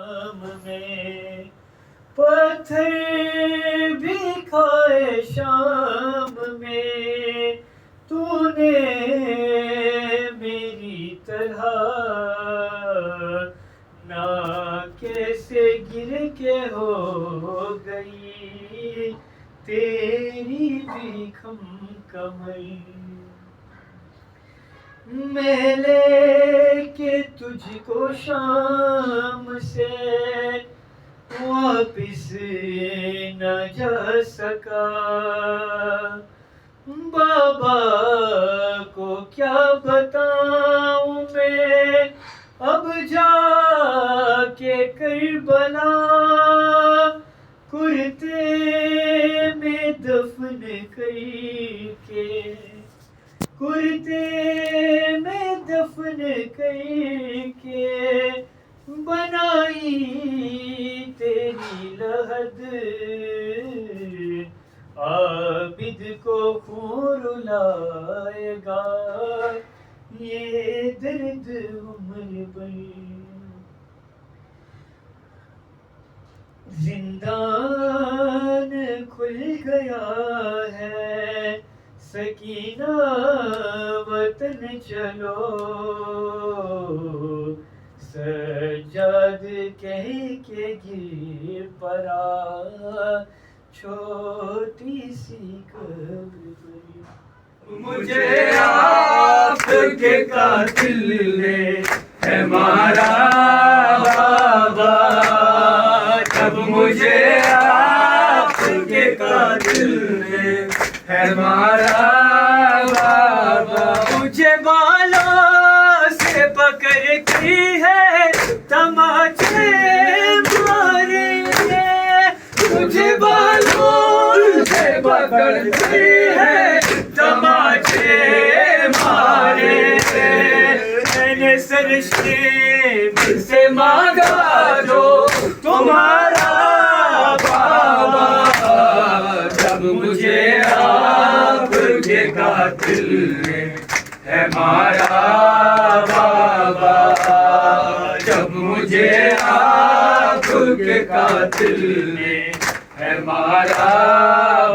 शाम में, पत्थर भी खाए शाम में, तूने मेरी तरह ना कैसे गिर के हो गई तेरी भी खम कमर। मैं लेके तुझको शाम से वापिस न जा सका, बाबा को क्या बताऊं मैं अब जाके करबला, कुर्ते में दफन करके, कुर्ते में दफन करके बनाई तेरी लहद, आबिद को खून रुलाएगा ये दर्द उम्र भर। जिंदान खुल गया है सकीना वतन चलो, सज्जाद कह के गिर पड़ा छोटी सी कब्र पर। मुझे आपके कातिल ने है मारा बाबा, जब मुझे आपके कातिल ने है मारा बाबा, मुझे बालों से पकड़ की है तमाचे मारेंगे, मुझे बालों से पकड़ती है तमाचे मारे, मैंने सरशे से मांगा जो तुम्हारा बाबा, जब मुझे आपके कातिल ने है मारा बाबा, जब मुझे आपके कातिल ने है मारा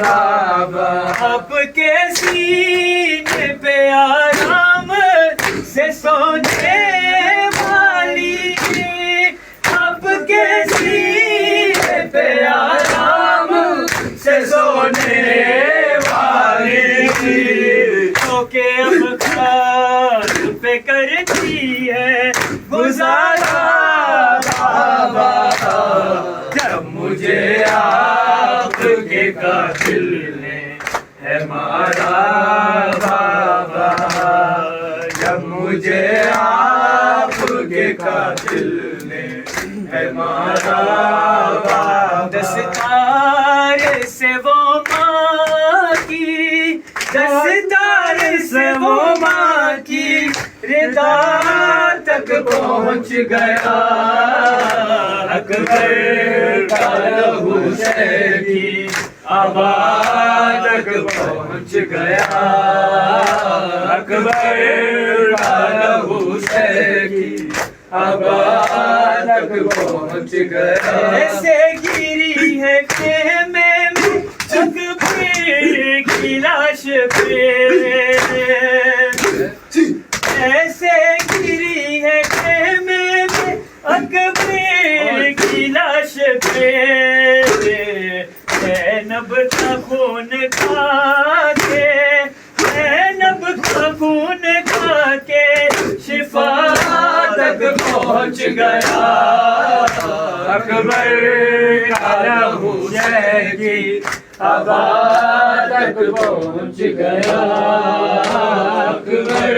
बाबा, आपके सीने पे आराम से सोने वाली, आपके सीने पे आराम से सोने वाली, तो के अब खास पे करती है गुजारा बाबा, जब मुझे आपके कातिल ने है मारा बाबा, जब मुझे आपके कातिल ने है मारा बाबा, दस्तार से वो माँ की, दस्तार से वो माँ की रिदा तक पहुँच गया अकबर का लहू की आवाज़ तक पहुँच गया, अकबर का लहू की आवाज़ तक पहुँच गया, ऐसे गिरी है खेमे में अकबर की लाश पे, ऐसे गिरी है खेमे में अकबर की लाश पे, नब का खून खा के, नब का खून खा के शिफा तक पहुँच गया अकबर का लहू की आवाज़ तक पहुँच गया, अकबर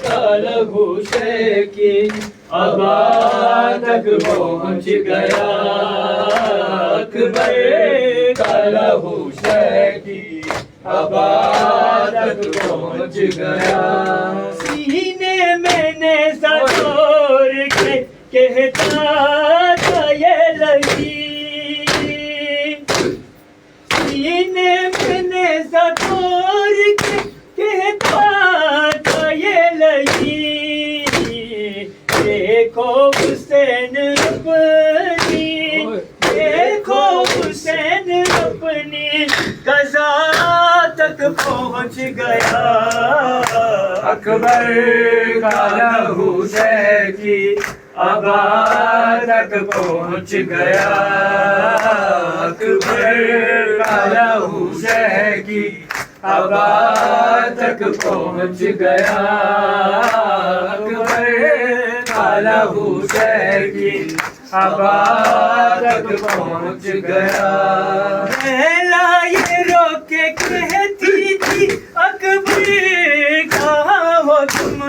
का लहू की आवाज़ तक पहुँच गया, अकबर का लहू की आवाज़ तक पहुँच गया, सीने मैंने सतोर के कहता था ये लगी, सीने मैंने सतोर के कहता था ये लगी, देखो हुसैन अपनी, देखो हुसैन अपनी कज़ा तक पहुँच गया। अकबर का लहू शह की आबाद तक पहुँच गया। अकबर का लहू शह की आबाद तक पहुँच गया। अकबर का लहू शह की आबाद तक पहुँच गया। लैला ये रोके कहती थी अकबर कहाँ हो तुम,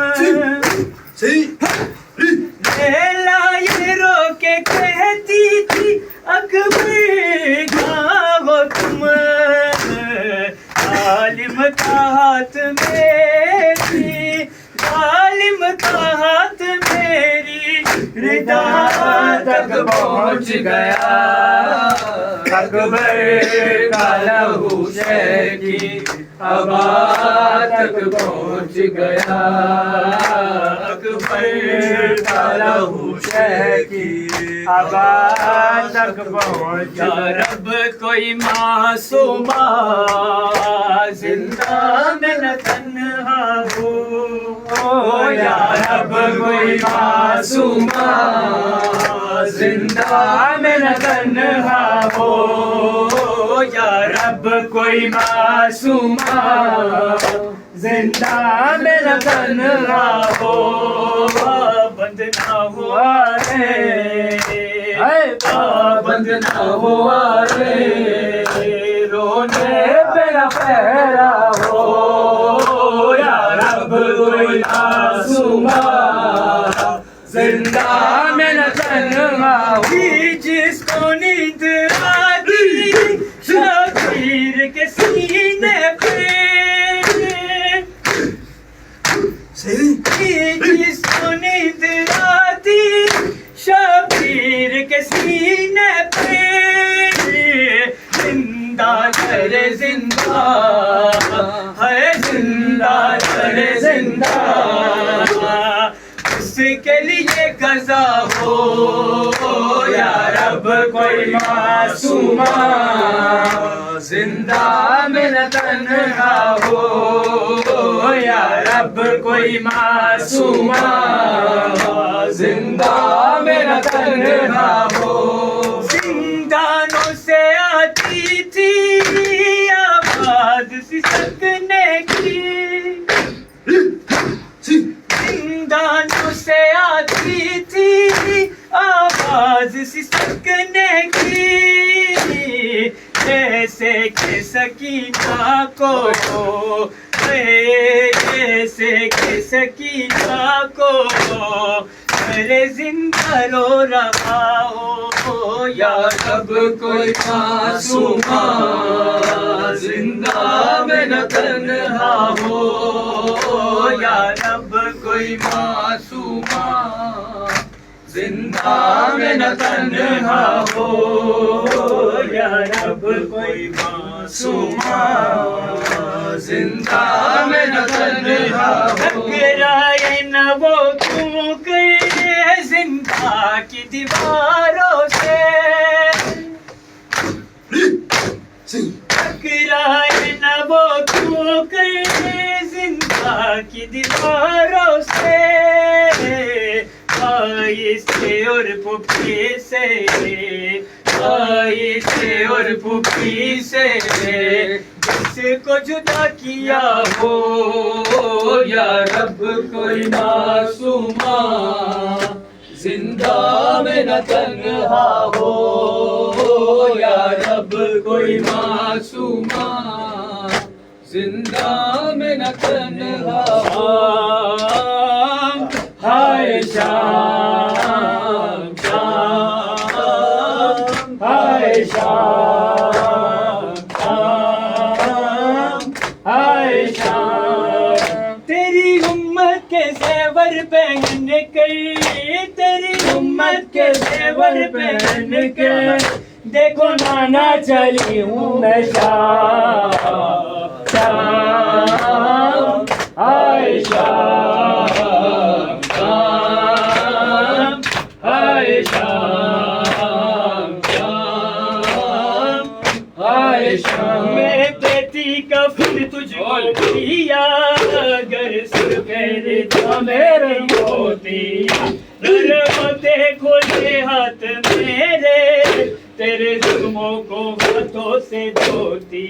लैला ये रोके कहती थी अकबर कहाँ हो तुम। जालिम का हाथ मेरी, जालिम का हाथ मेरी रिदा तक पहुँच गया। अकबर का लहू शह की आबाद तक पहुँच गया। अकबर का लहू शह की आबाद तक पहुँच या रब कोई मासूमा जिंदा में न तन्हा हो। या रब कोई मासूमा जिंदा में न तन्हा हो। या रब कोई मासूमा जिंदा में न तन्हा हो। बंद ना हुआ रे, बंद ना हुआ रे, रोने पे न पहरा हो। या रब कोई मासूमा जिंदा में न तन्हा हो। जिसको नींद आती शबीर के सीने पे, जिसको नींद आती शबीर के सीने पे, जिंदा करे जिंदा है, जिंदा करे जिंदा, उसके लिए कज़ा हो। या रब कोई मासूमा जिंदा में न तन्हा हो। या रब कोई मासूमा जिंदा में न तन्हा हो। जिंदानों से आती थी आवाज सिसकने की, जिंदानों से आती थी आवाज सिसकने की, जैसे कि सकीना को, जैसे कि सकीना को मेरे जिंदा रो रहा हो। या रब कोई मासूमा जिंदा में न तन्हा हो। या रब कोई मासूमा जिंदा में न तन्हा हो। या रब कोई मासूमा जिंदा में न तन्हा हो। टकराए न वो तुम करे जिंदा की दीवारों से, टकराए न वो तुम करे जिंदा की दीवारों से, भाई से और पुप्पी से, भाई से और पुप्पी से जिसको जुदा किया हो। या रब कोई मासूमा जिंदा में न तन्हा हो। या रब कोई मासूमा जिंदा में न तन्हा हो। हाय शाम शाम, हाय शाम शाम, हाय शाम। तेरी उम्मत के ज़ेवर पहन कर, तेरी उम्मत के ज़ेवर पहन कर देखो नाना चली हूँ मैं शाम शाम, हाय शाम शाम, तुझको पिया अगर सिर मेरे मेरे मोती होते खोले हाथ मेरे तेरे जुल्मों को हाथों से धोती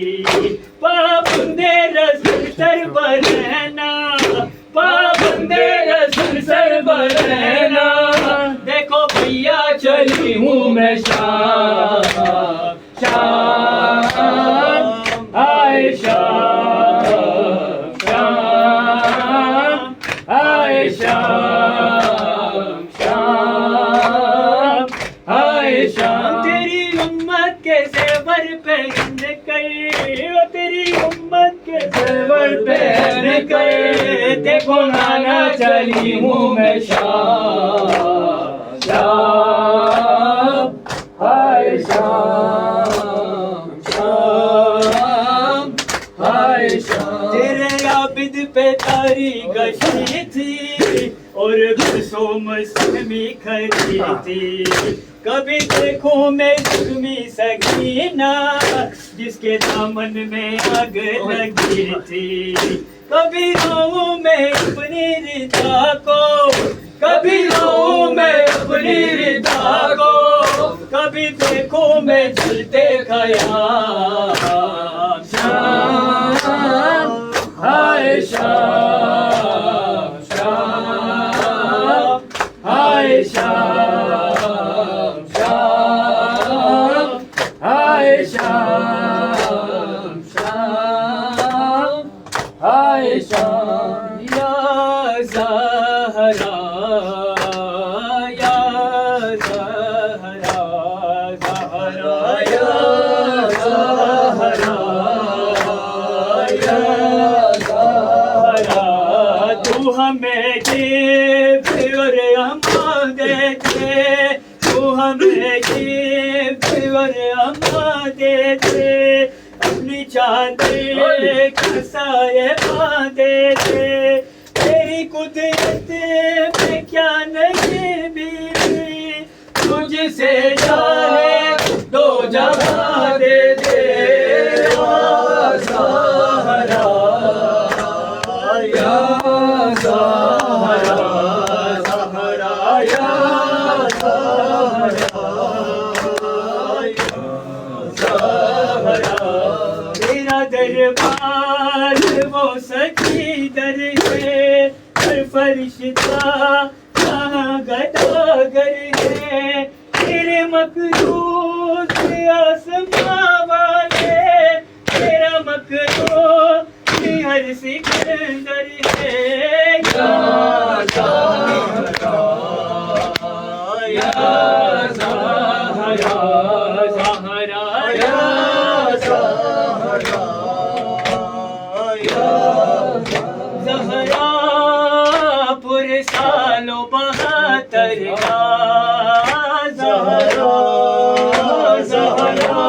पाबंदे रसूल सर पर रहना पाबंदे रसूल सर पर रहना देखो भैया चली हूँ मैं शाम शाम आए शाम शाम आए शाम शाम आए शाम तेरी उम्मत के ज़ेवर पहन कर तेरी उम्मत के ज़ेवर पहन कर देखो नाना चली हूँ मैं शाम शाम हाय शाम शाम हाय शाम तेरे आबिद पे तारी गशी थी और गुलसोम समी खरी थी कभी देखो मैं जुर्मी सकीना जिसके दामन में आग लगी थी कभी रोऊं मैं अपनी रिदा को कभी रोऊं मैं अपनी रिदा को कभी देखो मैं जलते खयाम शाम हाय शाम शाम हाय शाम शाम हाय शाम शाम हाय शाम या ज़हरा या ज़हरा ज़हरा या ज़हरा या ज़हरा तू हमें गिफ्ट और अम्मा देते तू हमें गिफ्ट और अम्मा देते अपनी चादर का साये बांधे थे तेरी कुदरत में क्या नहीं बीवी तुझसे चाहे दो जहां दे दे या ज़हरा या ज़हरा ज़हरा या ज़हरा तेरा दरबार वो सच्ची दर है हर फरिश्ता कहाँ गदागर है तेरे मखलूक आसमां वाले तेरा मखलूक हर सिकंदर है या ज़हरा या ज़हरा ज़हरा या ज़हरा पुरसालो बहातर का ज़हरा ज़हरा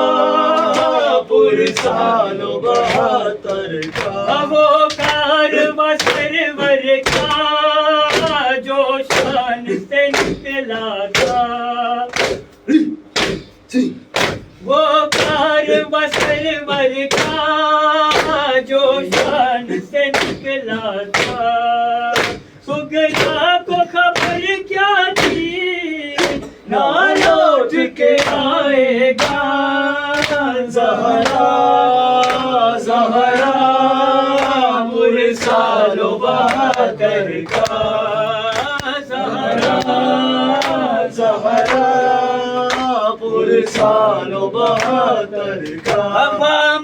पुरसालो बहातर का वो कारवां सरवर का जो शान से निकला था वो कारवां सरवर का जो शान से निकला था सुगरा को खबर क्या थी ना लौट के आएगा ज़हरा ज़हरा पुरसालो बहादुर का ज़हरा ज़हरा पुरसालो बहादुर का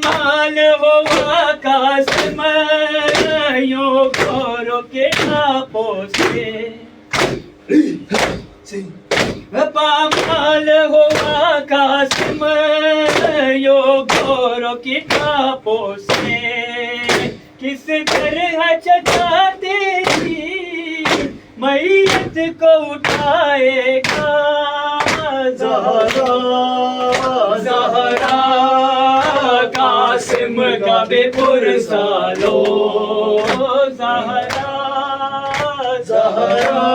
माल वो आकाश में यो घोरों के खापों से पामाल हो आकाश में यो घोरों की खापों से किस तरह चचाते थी मैयत को उठाएगा ज़हरा ज़हरा कासिम का बेपुरसालो ज़हरा ज़हरा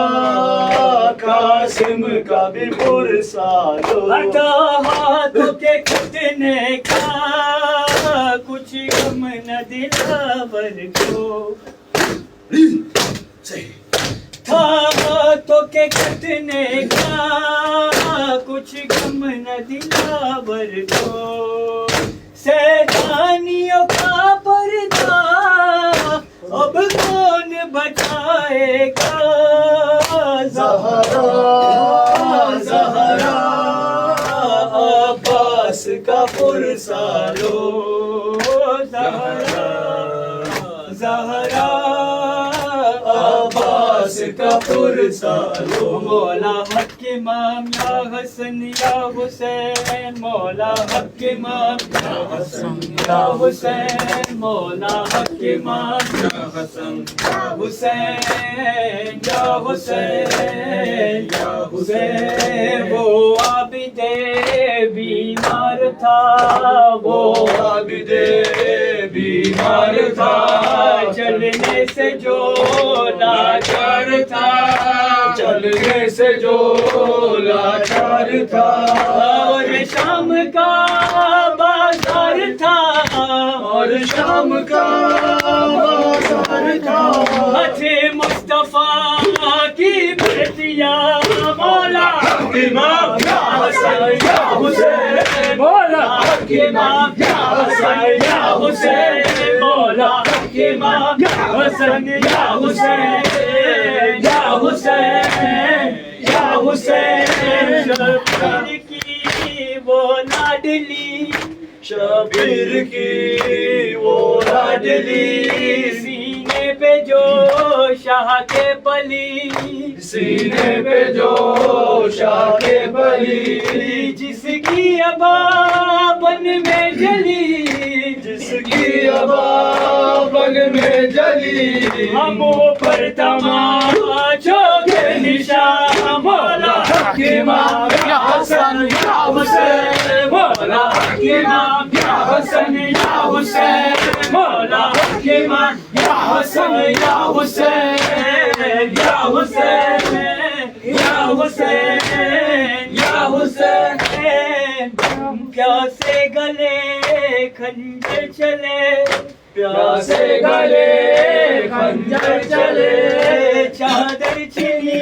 कासिम का बेपुरसालो हटा हाथों के खतने का कुछ गम न न दिलावर को था तो के कटने का कुछ गम न दिलावर को सैलानियों का पर्दा अब कौन बचाएगा ज़हरा ज़हरा अब्बास का पुरसालो ज़हरा ज़हरा अब्बास का पुरसालो मौला हक इमाम या हसन या हुसैन मौला हक इमाम या हसन या हुसैन मौला हक इमाम या हसन या हुसैन या हुसैन या हुसैन वो आबिदे बीमार था वो आबिदे बीमार था चलने से जो लाचार था चलने से जो लाचार था और शाम का बाजार था और शाम का बाजार था हथे मुस्तफा की बेटिया मौला इमाम या हसन या हुसैन मौला इमाम या हसन या हुसैन मौला इमाम या हसन या हुसैन या हुसैन या हुसैन शबीर की वो लाडली शबीर की वो लाडली सीने पे जो शाह के बली सीने पे जो शाह के बली जिसकी अबा बन में जली जिसकी अबा बन में जली हम पर तमाचों के निशान मौला इमाम या हसन या हुसैन मौला इमाम या हसन या हुसैन मौला इमाम या हसन या हुसैन या हुसैन या हुसैन या हुसैन प्यासे गले खंजर चले प्यासे गले खंजर चले चादर चिनी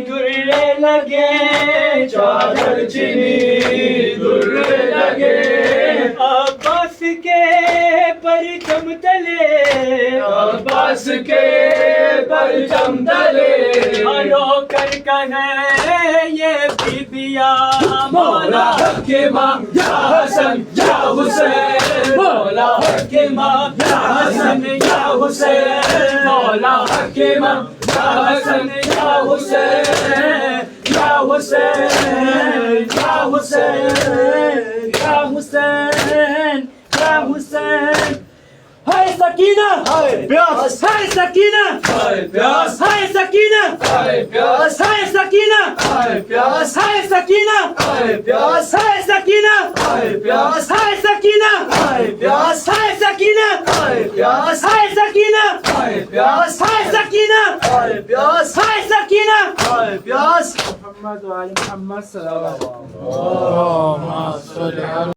दुर्रे लगे चादर चिनी दुर्रे लगे अब्बास के परचम तले अब्बास के परचम तले रो कर कहे ये बीबिया मौला इमाम या हसन या हुसैन मौला इमाम या हसन या हुसैन मौला इमाम या हसन या हुसैन या हुसैन या हुसैन या हुसैन या हुसैन हाय सकीना हाय प्यास हाय सकीना हाय प्यास हाय सकीना हाय प्यास हाय सकीना हाय प्यास हाय सकीना हाय प्यास हाय सकीना हाय प्यास हाय सकीना हाय प्यास हाय सकीना हाय प्यास हाय सकीना हाय प्यास हाय सकीना हाय प्यास हाय सकीना हाय प्यास मोहम्मद व आले मोहम्मद सल्लल्लाहु अलैहि वसल्लम